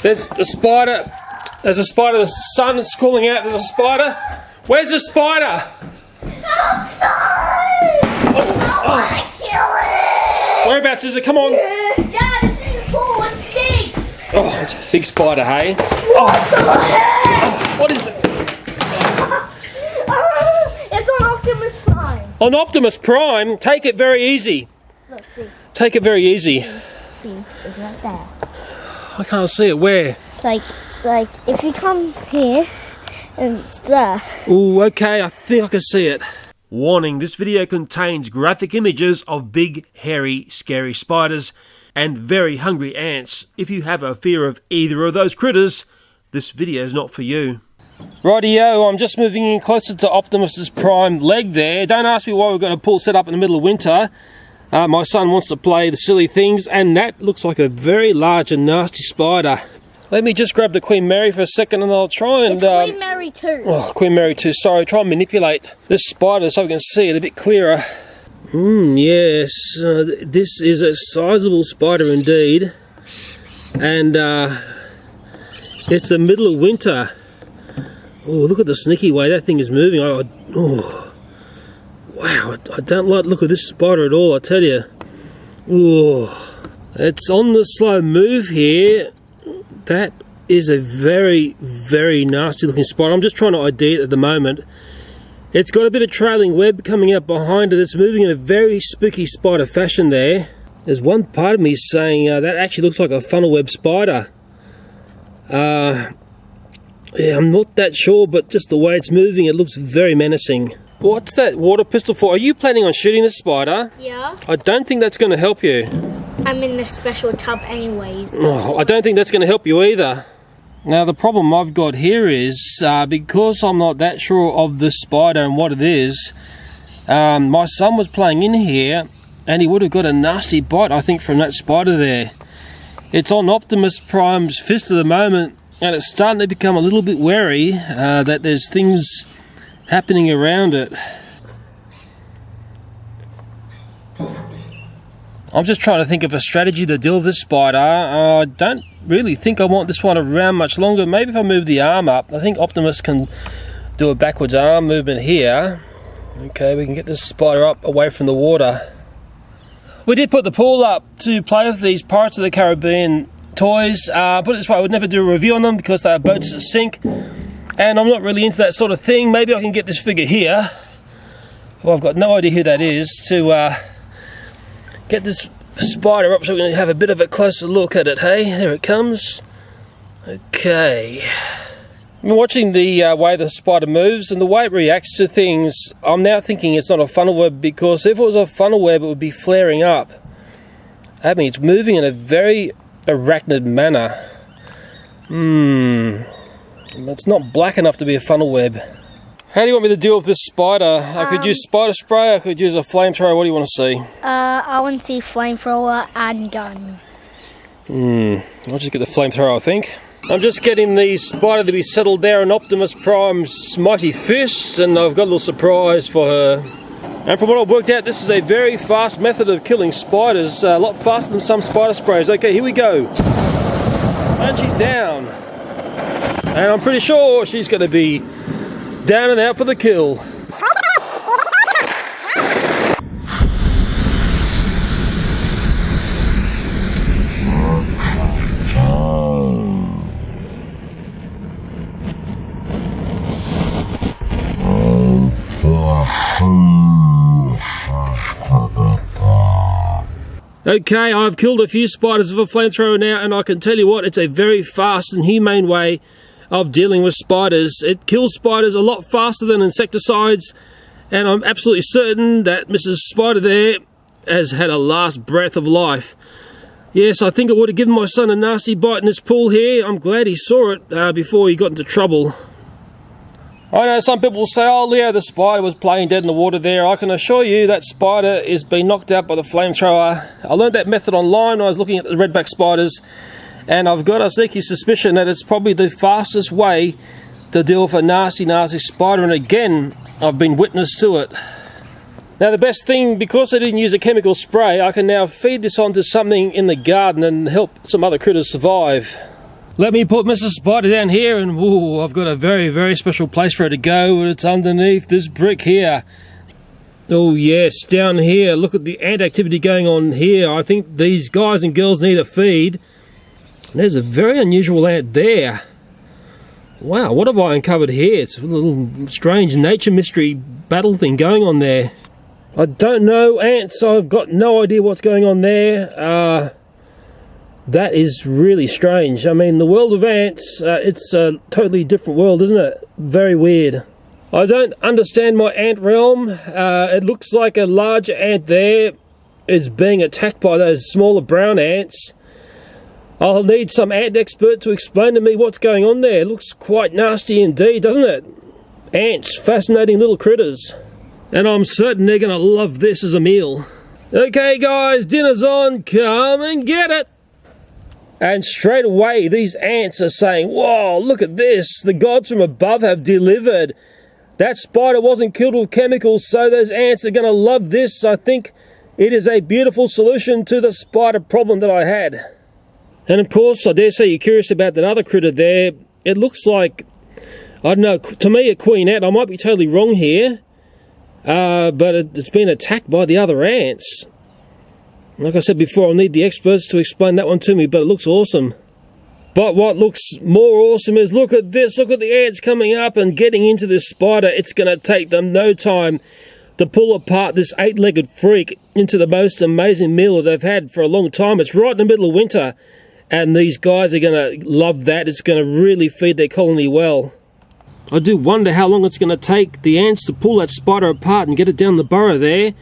There's a spider. There's a spider. The sun is calling out. There's a spider. Where's the spider? Outside! I want to kill it! Whereabouts is it? Come on. Dad, it's in the pool. It's big. Oh, it's a big spider, hey? What the heck? What is it? It's on Optimus Prime. On Optimus Prime, take it very easy. Look, see. Take it very easy. See, it's right there. I can't see it. Where? Like if you come here, and it's there. Ooh, okay, I think I can see it. Warning, this video contains graphic images of big, hairy, scary spiders and very hungry ants. If you have a fear of either of those critters, this video is not for you. Rightio, I'm just moving in closer to Optimus's prime leg there. Don't ask me why we've got a pool set up in the middle of winter. My son wants to play the silly things, and that looks like a very large and nasty spider. Let me just grab the Queen Mary for a second and I'll try and... It's Queen Mary too. Oh, Queen Mary too, sorry. Try and manipulate this spider so we can see it a bit clearer. Yes, this is a sizable spider indeed. And it's the middle of winter. Oh, look at the sneaky way that thing is moving. Oh, wow, I don't like the look of this spider at all, I tell you. Oh, it's on the slow move here. That is a very, very nasty looking spider. I'm just trying to ID it at the moment. It's got a bit of trailing web coming out behind it. It's moving in a very spooky spider fashion there. There's one part of me saying that actually looks like a funnel web spider. Yeah, I'm not that sure, but just the way it's moving, it looks very menacing. What's that water pistol for? Are you planning on shooting this spider? Yeah. I don't think that's going to help you. I'm in the special tub anyways. Oh, I don't think that's going to help you either. Now the problem I've got here is, because I'm not that sure of this spider and what it is, my son was playing in here and he would have got a nasty bite, I think, from that spider there. It's on Optimus Prime's fist at the moment, and it's starting to become a little bit wary that there's things happening around it. I'm just trying to think of a strategy to deal with this spider. I don't really think I want this one around much longer. Maybe if I move the arm up. I think Optimus can do a backwards arm movement here. Okay, we can get this spider up away from the water. We did put the pool up to play with these Pirates of the Caribbean toys. Put it this way, I would never do a review on them because they are boats that sink. And I'm not really into that sort of thing. Maybe I can get this figure here. Well, I've got no idea who that is, to get this spider up so we can have a bit of a closer look at it. Hey, there it comes. Okay. I'm watching the way the spider moves and the way it reacts to things. I'm now thinking it's not a funnel web, because if it was a funnel web, it would be flaring up. I mean, it's moving in a very arachnid manner. It's not black enough to be a funnel web. How do you want me to deal with this spider? I could use spider spray, I could use a flamethrower. What do you want to see? I want to see flamethrower and gun. I'll just get the flamethrower, I think. I'm just getting the spider to be settled there in Optimus Prime's mighty fists, and I've got a little surprise for her. And from what I've worked out, this is a very fast method of killing spiders, a lot faster than some spider sprays. Okay, here we go. And she's down. And I'm pretty sure she's going to be down and out for the kill. Okay, I've killed a few spiders with a flamethrower now, and I can tell you what, it's a very fast and humane way of dealing with spiders. It kills spiders a lot faster than insecticides, and I'm absolutely certain that Mrs. Spider there has had a last breath of life. Yes, I think I would have given my son a nasty bite in this pool here. I'm glad he saw it before he got into trouble. I know some people will say, oh Leo, the spider was playing dead in the water there. I can assure you that spider is being knocked out by the flamethrower. I learned that method online when I was looking at the Redback Spiders, and I've got a sneaky suspicion that it's probably the fastest way to deal with a nasty, nasty spider, and again, I've been witness to it. Now the best thing, because I didn't use a chemical spray, I can now feed this onto something in the garden and help some other critters survive. Let me put Mrs. Spider down here, and ooh, I've got a very, very special place for her to go, and it's underneath this brick here. Oh yes, down here, look at the ant activity going on here. I think these guys and girls need a feed. There's a very unusual ant there. Wow, what have I uncovered here? It's a little strange nature mystery battle thing going on there. I don't know ants, I've got no idea what's going on there. That is really strange. I mean, the world of ants, it's a totally different world, isn't it? Very weird. I don't understand my ant realm. It looks like a large ant there is being attacked by those smaller brown ants. I'll need some ant expert to explain to me what's going on there. It looks quite nasty indeed, doesn't it? Ants, fascinating little critters. And I'm certain they're going to love this as a meal. Okay guys, dinner's on, come and get it! And straight away these ants are saying, whoa, look at this, the gods from above have delivered. That spider wasn't killed with chemicals, so those ants are going to love this. I think it is a beautiful solution to the spider problem that I had. And of course, I dare say you're curious about that other critter there. It looks like, I don't know, to me a queen ant. I might be totally wrong here, but it's been attacked by the other ants. Like I said before, I'll need the experts to explain that one to me, but it looks awesome. But what looks more awesome is, look at this, look at the ants coming up and getting into this spider. It's going to take them no time to pull apart this 8-legged freak into the most amazing meal that they've had for a long time. It's right in the middle of winter, and these guys are going to love that. It's going to really feed their colony well. I do wonder how long it's going to take the ants to pull that spider apart and get it down the burrow there.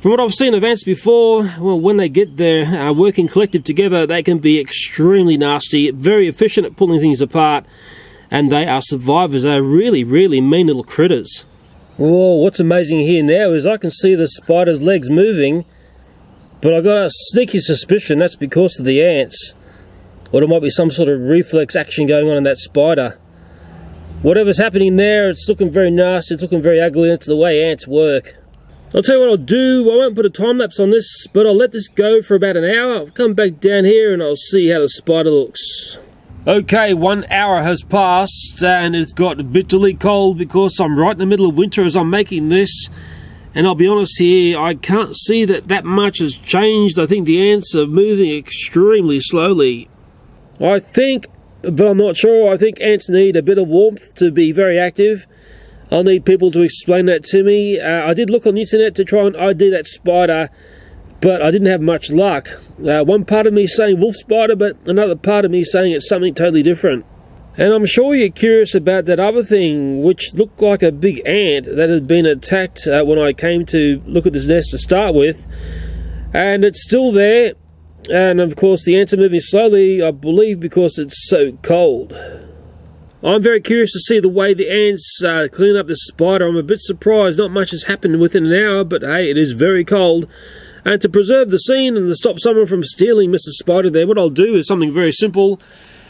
From what I've seen of ants before, well, when they get their working collective together, they can be extremely nasty, very efficient at pulling things apart, and they are survivors. They're really, really mean little critters. Whoa, what's amazing here now is I can see the spider's legs moving, but I've got a sneaky suspicion that's because of the ants. Or there might be some sort of reflex action going on in that spider. Whatever's happening there, it's looking very nasty, it's looking very ugly, and it's the way ants work. I'll tell you what I'll do, I won't put a time lapse on this, but I'll let this go for about an hour. I'll come back down here and I'll see how the spider looks. Okay, 1 hour has passed and it's got bitterly cold because I'm right in the middle of winter as I'm making this. And I'll be honest here, I can't see that much has changed. I think the ants are moving extremely slowly. I think, but I'm not sure, I think ants need a bit of warmth to be very active. I'll need people to explain that to me. I did look on the internet to try and ID that spider, but I didn't have much luck. One part of me saying wolf spider, but another part of me saying it's something totally different. And I'm sure you're curious about that other thing, which looked like a big ant that had been attacked when I came to look at this nest to start with. And it's still there. And of course the ants are moving slowly, I believe because it's so cold. I'm very curious to see the way the ants clean up this spider. I'm a bit surprised not much has happened within an hour, but hey, it is very cold. And to preserve the scene and to stop someone from stealing Mr. Spider there, what I'll do is something very simple,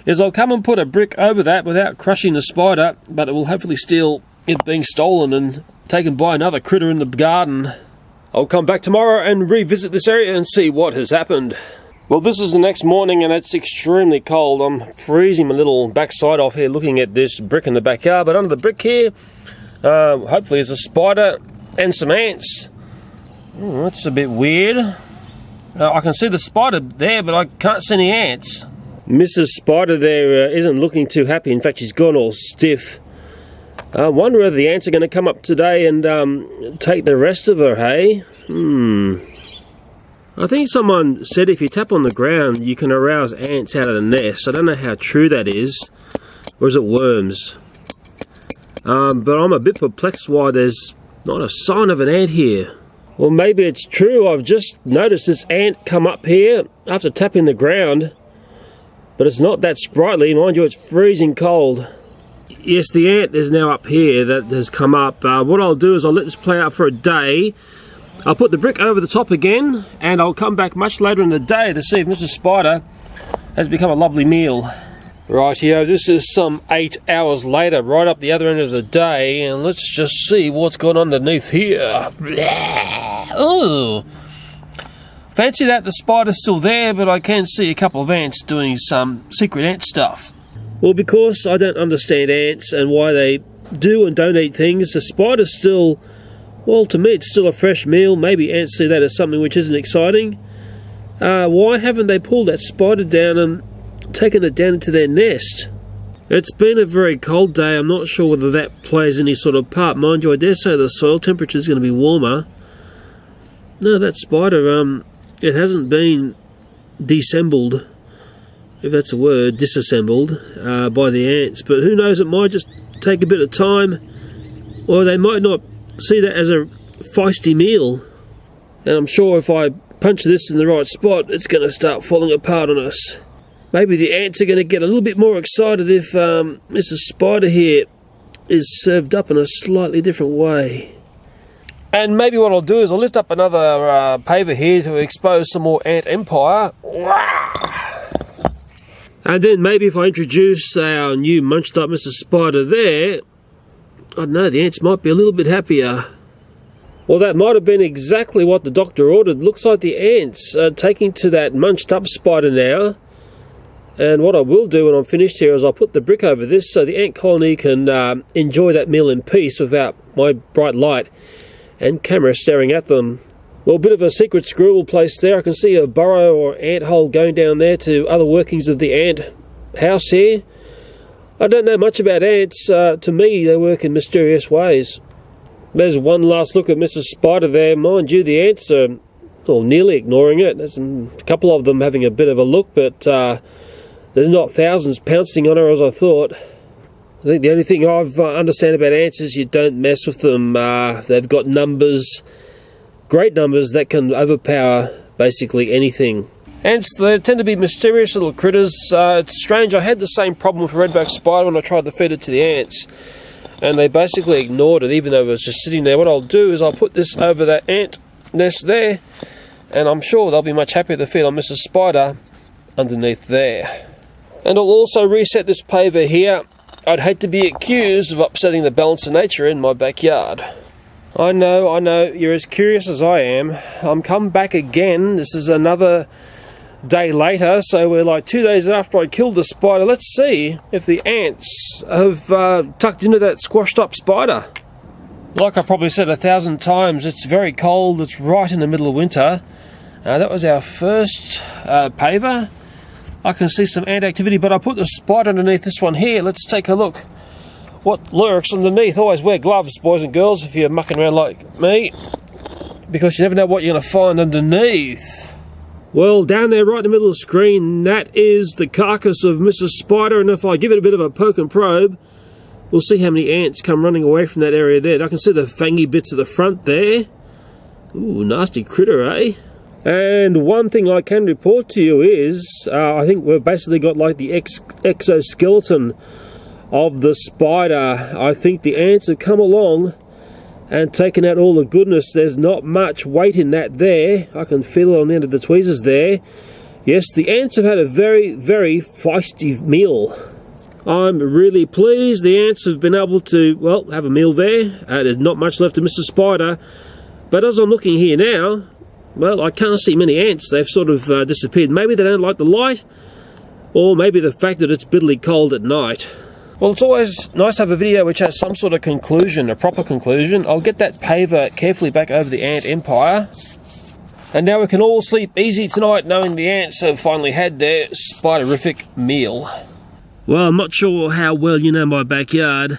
is I'll come and put a brick over that without crushing the spider, but it will hopefully steal it being stolen and taken by another critter in the garden. I'll come back tomorrow and revisit this area and see what has happened. Well, this is the next morning and it's extremely cold. I'm freezing my little backside off here looking at this brick in the backyard, but under the brick here, hopefully there's a spider and some ants. That's a bit weird. I can see the spider there, but I can't see any ants. Mrs. Spider there isn't looking too happy. In fact, she's gone all stiff. I wonder whether the ants are going to come up today and take the rest of her, hey? I think someone said if you tap on the ground, you can arouse ants out of the nest. I don't know how true that is. Or is it worms? But I'm a bit perplexed why there's not a sign of an ant here. Well, maybe it's true. I've just noticed this ant come up here after tapping the ground. But it's not that sprightly. Mind you, it's freezing cold. Yes, the ant is now up here that has come up. What I'll do is I'll let this play out for a day. I'll put the brick over the top again, and I'll come back much later in the day to see if Mrs. Spider has become a lovely meal. Rightio, this is some 8 hours later, right up the other end of the day, and let's just see what's gone underneath here. Ooh. Fancy that the spider's still there, but I can see a couple of ants doing some secret ant stuff. Well, because I don't understand ants and why they do and don't eat things, the spider's still, well, to me it's still a fresh meal. Maybe ants see that as something which isn't exciting. Why haven't they pulled that spider down and taken it down into their nest? It's been a very cold day. I'm not sure whether that plays any sort of part. Mind you, I dare say the soil temperature is going to be warmer. No, that spider, it hasn't been disassembled, if that's a word, disassembled by the ants. But who knows, it might just take a bit of time, or they might not see that as a feisty meal. And I'm sure if I punch this in the right spot, it's going to start falling apart on us. Maybe the ants are going to get a little bit more excited if Mrs. Spider here is served up in a slightly different way. And maybe what I'll do is I'll lift up another paver here to expose some more ant empire. And then maybe if I introduce our new munched up Mrs. Spider there, I don't know, the ants might be a little bit happier. Well, that might have been exactly what the doctor ordered. Looks like the ants are taking to that munched up spider now. And what I will do when I'm finished here is I'll put the brick over this so the ant colony can enjoy that meal in peace without my bright light and camera staring at them. Well, a bit of a secret squirrel place there. I can see a burrow or ant hole going down there to other workings of the ant house here. I don't know much about ants. To me, they work in mysterious ways. There's one last look at Mrs. Spider there. Mind you, the ants are nearly ignoring it. There's a couple of them having a bit of a look, but there's not thousands pouncing on her as I thought. I think the only thing I understand about ants is you don't mess with them. They've got numbers, great numbers, that can overpower basically anything. Ants, they tend to be mysterious little critters. It's strange, I had the same problem with a redback spider when I tried to feed it to the ants. And they basically ignored it even though it was just sitting there. What I'll do is I'll put this over that ant nest there, and I'm sure they'll be much happier to feed on Mrs. Spider underneath there. And I'll also reset this paver here. I'd hate to be accused of upsetting the balance of nature in my backyard. I know, you're as curious as I am. I'm come back again. This is another day later, so we're like 2 days after I killed the spider. Let's see if the ants have tucked into that squashed up spider. Like I probably said 1,000 times, it's very cold. It's right in the middle of winter. That was our first paver. I can see some ant activity, but I put the spider underneath this one here. Let's take a look. What lurks underneath? Always wear gloves, boys and girls, if you're mucking around like me, because you never know what you're going to find underneath. Well, down there right in the middle of the screen, that is the carcass of Mrs. Spider, and if I give it a bit of a poke and probe, we'll see how many ants come running away from that area there. I can see the fangy bits of the front there. Ooh, nasty critter, eh? And one thing I can report to you is, I think we've basically got like the exoskeleton of the spider. I think the ants have come along and taken out all the goodness. There's not much weight in that there. I can feel it on the end of the tweezers there. Yes, the ants have had a very, very feisty meal. I'm really pleased the ants have been able to, well, have a meal there. There's not much left of Mr. Spider. But as I'm looking here now, well, I can't see many ants. They've sort of disappeared. Maybe they don't like the light, or maybe the fact that it's bitterly cold at night. Well, it's always nice to have a video which has some sort of conclusion, a proper conclusion. I'll get that paver carefully back over the ant empire. And now we can all sleep easy tonight knowing the ants have finally had their spiderific meal. Well, I'm not sure how well you know my backyard.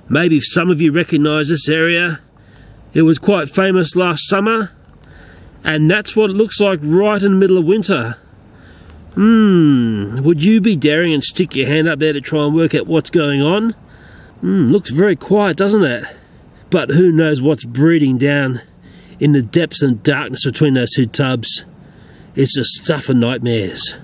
Maybe some of you recognise this area. It was quite famous last summer. And that's what it looks like right in the middle of winter. Would you be daring and stick your hand up there to try and work out what's going on? Looks very quiet, doesn't it? But who knows what's breeding down in the depths and darkness between those two tubs. It's the stuff of nightmares.